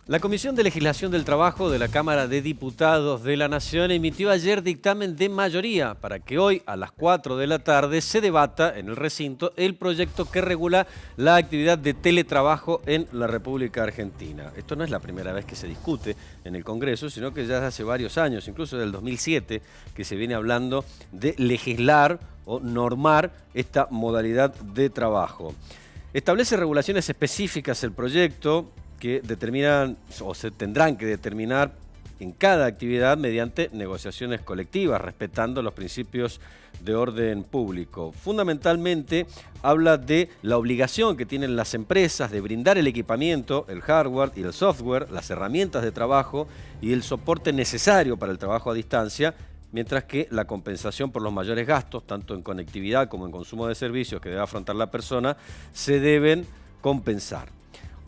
La Comisión de Legislación del Trabajo de la Cámara de Diputados de la Nación emitió ayer dictamen de mayoría para que hoy a las 4 de la tarde se debata en el recinto el proyecto que regula la actividad de teletrabajo en la República Argentina. Esto no es la primera vez que se discute en el Congreso, sino que ya hace varios años, incluso del 2007, que se viene hablando de legislar o normar esta modalidad de trabajo. Establece regulaciones específicas el proyecto que determinan o se tendrán que determinar en cada actividad mediante negociaciones colectivas, respetando los principios de orden público. Fundamentalmente habla de la obligación que tienen las empresas de brindar el equipamiento, el hardware y el software, las herramientas de trabajo y el soporte necesario para el trabajo a distancia, mientras que la compensación por los mayores gastos, tanto en conectividad como en consumo de servicios que debe afrontar la persona, se deben compensar.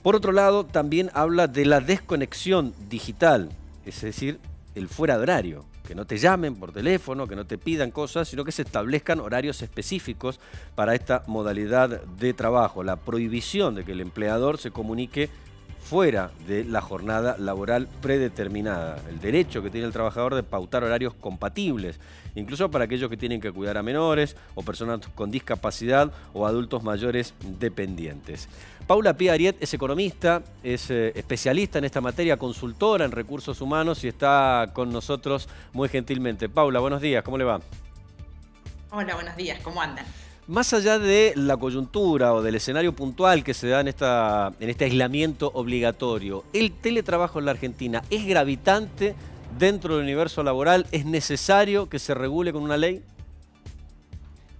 Por otro lado, también habla de la desconexión digital, es decir, el fuera de horario, que no te llamen por teléfono, que no te pidan cosas, sino que se establezcan horarios específicos para esta modalidad de trabajo, la prohibición de que el empleador se comunique fuera de la jornada laboral predeterminada, el derecho que tiene el trabajador de pautar horarios compatibles, incluso para aquellos que tienen que cuidar a menores o personas con discapacidad o adultos mayores dependientes. Paula Pia Ariet es economista, es especialista en esta materia, consultora en recursos humanos y está con nosotros muy gentilmente. Paula, buenos días, ¿cómo le va? Hola, buenos días, ¿cómo andan? Más allá de la coyuntura o del escenario puntual que se da en este aislamiento obligatorio, ¿el teletrabajo en la Argentina es gravitante dentro del universo laboral? ¿Es necesario que se regule con una ley?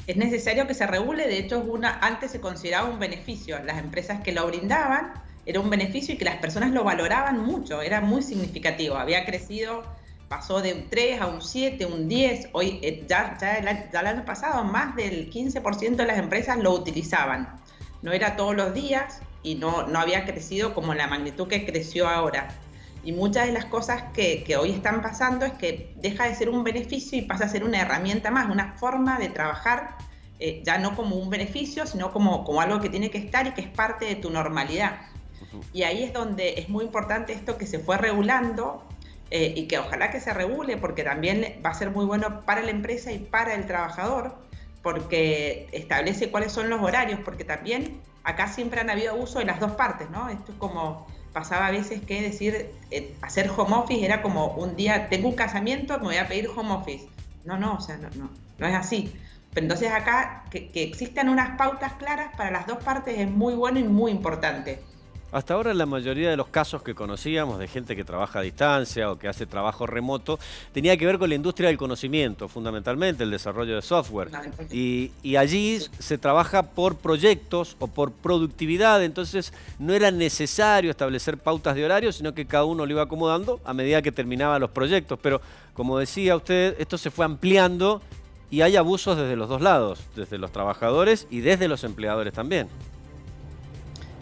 Es necesario que se regule, de hecho antes se consideraba un beneficio. Las empresas que lo brindaban era un beneficio y que las personas lo valoraban mucho, era muy significativo, había crecido. Pasó de un 3 a un 7, un 10, hoy ya el año pasado más del 15% de las empresas lo utilizaban. No era todos los días y no había crecido como la magnitud que creció ahora. Y muchas de las cosas que hoy están pasando es que deja de ser un beneficio y pasa a ser una herramienta más, una forma de trabajar, ya no como un beneficio, sino como algo que tiene que estar y que es parte de tu normalidad. Y ahí es donde es muy importante esto que se fue regulando, y que ojalá que se regule, porque también va a ser muy bueno para la empresa y para el trabajador, porque establece cuáles son los horarios, porque también acá siempre han habido abuso de las dos partes, ¿no? Esto es como pasaba a veces que decir, hacer home office era como un día, tengo un casamiento, me voy a pedir home office. O sea, no es así. Pero entonces acá que existan unas pautas claras para las dos partes es muy bueno y muy importante. Hasta ahora la mayoría de los casos que conocíamos de gente que trabaja a distancia o que hace trabajo remoto tenía que ver con la industria del conocimiento, fundamentalmente el desarrollo de software. Y allí se trabaja por proyectos o por productividad, entonces no era necesario establecer pautas de horario, sino que cada uno lo iba acomodando a medida que terminaban los proyectos. Pero como decía usted, esto se fue ampliando y hay abusos desde los dos lados, desde los trabajadores y desde los empleadores también.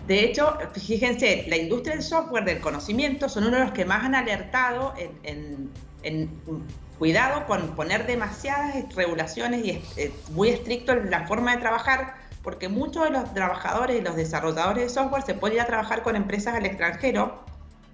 De hecho, fíjense, la industria del software, del conocimiento, son uno de los que más han alertado en cuidado con poner demasiadas regulaciones y muy estricto en la forma de trabajar, porque muchos de los trabajadores y los desarrolladores de software se pueden ir a trabajar con empresas al extranjero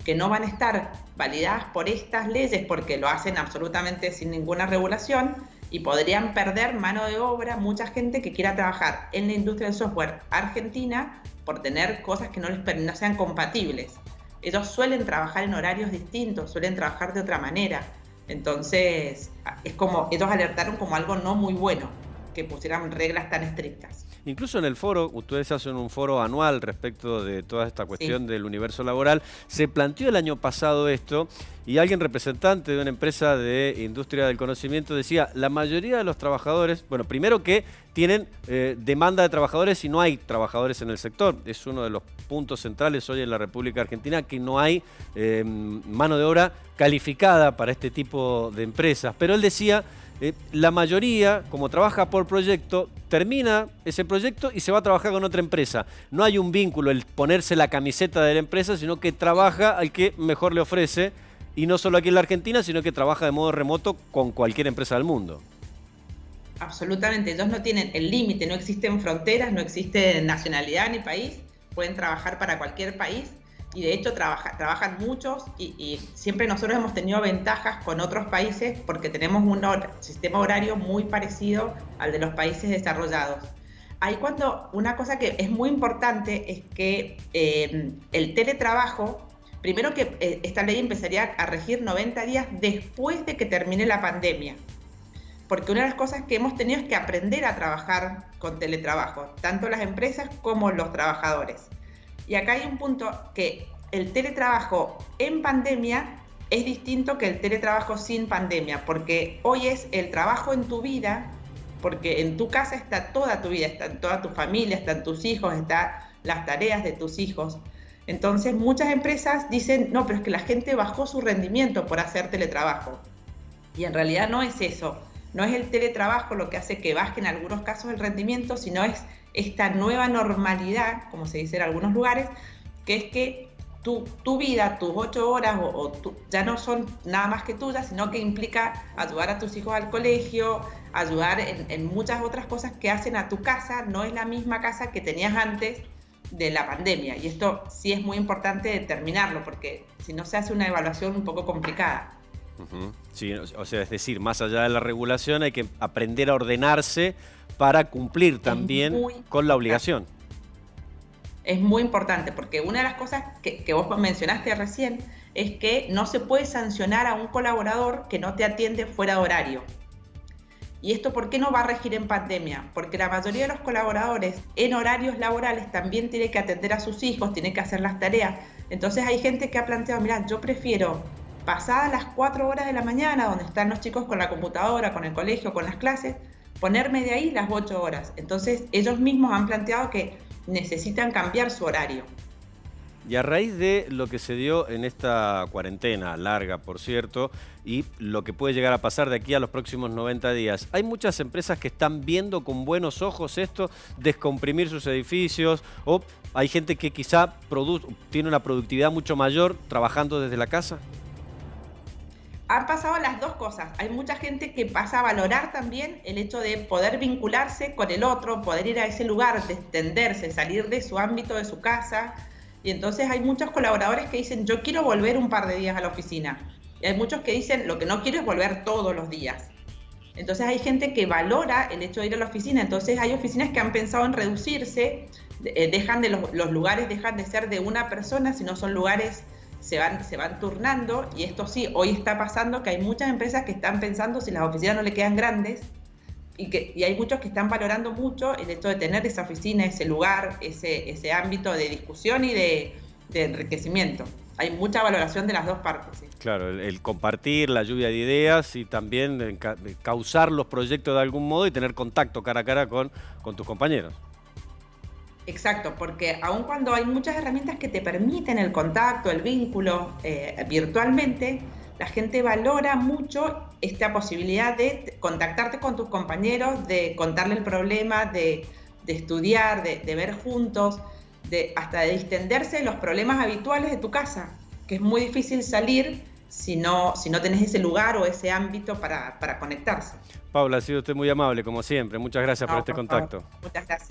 que no van a estar validadas por estas leyes porque lo hacen absolutamente sin ninguna regulación y podrían perder mano de obra mucha gente que quiera trabajar en la industria del software argentina por tener cosas que no sean compatibles. Ellos suelen trabajar en horarios distintos, suelen trabajar de otra manera. Entonces, es como ellos alertaron como algo no muy bueno, que pusieran reglas tan estrictas. Incluso en el foro, ustedes hacen un foro anual respecto de toda esta cuestión del universo laboral, se planteó el año pasado esto y alguien representante de una empresa de industria del conocimiento decía, la mayoría de los trabajadores, bueno, primero que tienen demanda de trabajadores y no hay trabajadores en el sector, es uno de los puntos centrales hoy en la República Argentina que no hay mano de obra calificada para este tipo de empresas, pero él decía, la mayoría, como trabaja por proyecto, termina ese proyecto y se va a trabajar con otra empresa. No hay un vínculo, el ponerse la camiseta de la empresa, sino que trabaja al que mejor le ofrece, y no solo aquí en la Argentina, sino que trabaja de modo remoto con cualquier empresa del mundo. Absolutamente, ellos no tienen el límite, no existen fronteras, no existe nacionalidad ni país, pueden trabajar para cualquier país y de hecho trabajan muchos y siempre nosotros hemos tenido ventajas con otros países porque tenemos un sistema horario muy parecido al de los países desarrollados. Ahí una cosa que es muy importante es que el teletrabajo, primero que esta ley empezaría a regir 90 días después de que termine la pandemia. Porque una de las cosas que hemos tenido es que aprender a trabajar con teletrabajo, tanto las empresas como los trabajadores. Y acá hay un punto que el teletrabajo en pandemia es distinto que el teletrabajo sin pandemia, porque hoy es el trabajo en tu vida, porque en tu casa está toda tu vida, está toda tu familia, están tus hijos, están las tareas de tus hijos. Entonces muchas empresas dicen, no, pero es que la gente bajó su rendimiento por hacer teletrabajo. Y en realidad no es eso. No es el teletrabajo lo que hace que baje en algunos casos el rendimiento, sino es esta nueva normalidad, como se dice en algunos lugares, que es que tu vida, tus 8 horas ya no son nada más que tuyas, sino que implica ayudar a tus hijos al colegio, ayudar en muchas otras cosas que hacen a tu casa. No es la misma casa que tenías antes de la pandemia. Y esto sí es muy importante determinarlo, porque si no se hace una evaluación un poco complicada. Sí, o sea, es decir, más allá de la regulación hay que aprender a ordenarse para cumplir también con la obligación. Es muy importante porque una de las cosas que vos mencionaste recién es que no se puede sancionar a un colaborador que no te atiende fuera de horario. ¿Y esto por qué no va a regir en pandemia? Porque la mayoría de los colaboradores en horarios laborales también tiene que atender a sus hijos, tiene que hacer las tareas. Entonces hay gente que ha planteado, mira, yo prefiero pasadas las 4 horas de la mañana, donde están los chicos con la computadora, con el colegio, con las clases, ponerme de ahí las 8 horas. Entonces ellos mismos han planteado que necesitan cambiar su horario. Y a raíz de lo que se dio en esta cuarentena, larga por cierto, y lo que puede llegar a pasar de aquí a los próximos 90 días, hay muchas empresas que están viendo con buenos ojos esto, descomprimir sus edificios, o hay gente que quizá tiene una productividad mucho mayor trabajando desde la casa. Han pasado las dos cosas. Hay mucha gente que pasa a valorar también el hecho de poder vincularse con el otro, poder ir a ese lugar, extenderse, salir de su ámbito, de su casa. Y entonces hay muchos colaboradores que dicen, yo quiero volver un par de días a la oficina. Y hay muchos que dicen, lo que no quiero es volver todos los días. Entonces hay gente que valora el hecho de ir a la oficina. Entonces hay oficinas que han pensado en reducirse, los lugares dejan de ser de una persona, sino son lugares se van turnando, y esto sí, hoy está pasando que hay muchas empresas que están pensando si las oficinas no le quedan grandes, y hay muchos que están valorando mucho el hecho de tener esa oficina, ese lugar, ese ámbito de discusión y de enriquecimiento. Hay mucha valoración de las dos partes. ¿Sí? Claro, el compartir, la lluvia de ideas y también causar los proyectos de algún modo y tener contacto cara a cara con tus compañeros. Exacto, porque aun cuando hay muchas herramientas que te permiten el contacto, el vínculo virtualmente, la gente valora mucho esta posibilidad de contactarte con tus compañeros, de contarle el problema, de estudiar, de ver juntos, hasta de distenderse de los problemas habituales de tu casa, que es muy difícil salir si no tenés ese lugar o ese ámbito para conectarse. Paula, ha sido usted muy amable, como siempre. Muchas gracias por este contacto. Muchas gracias.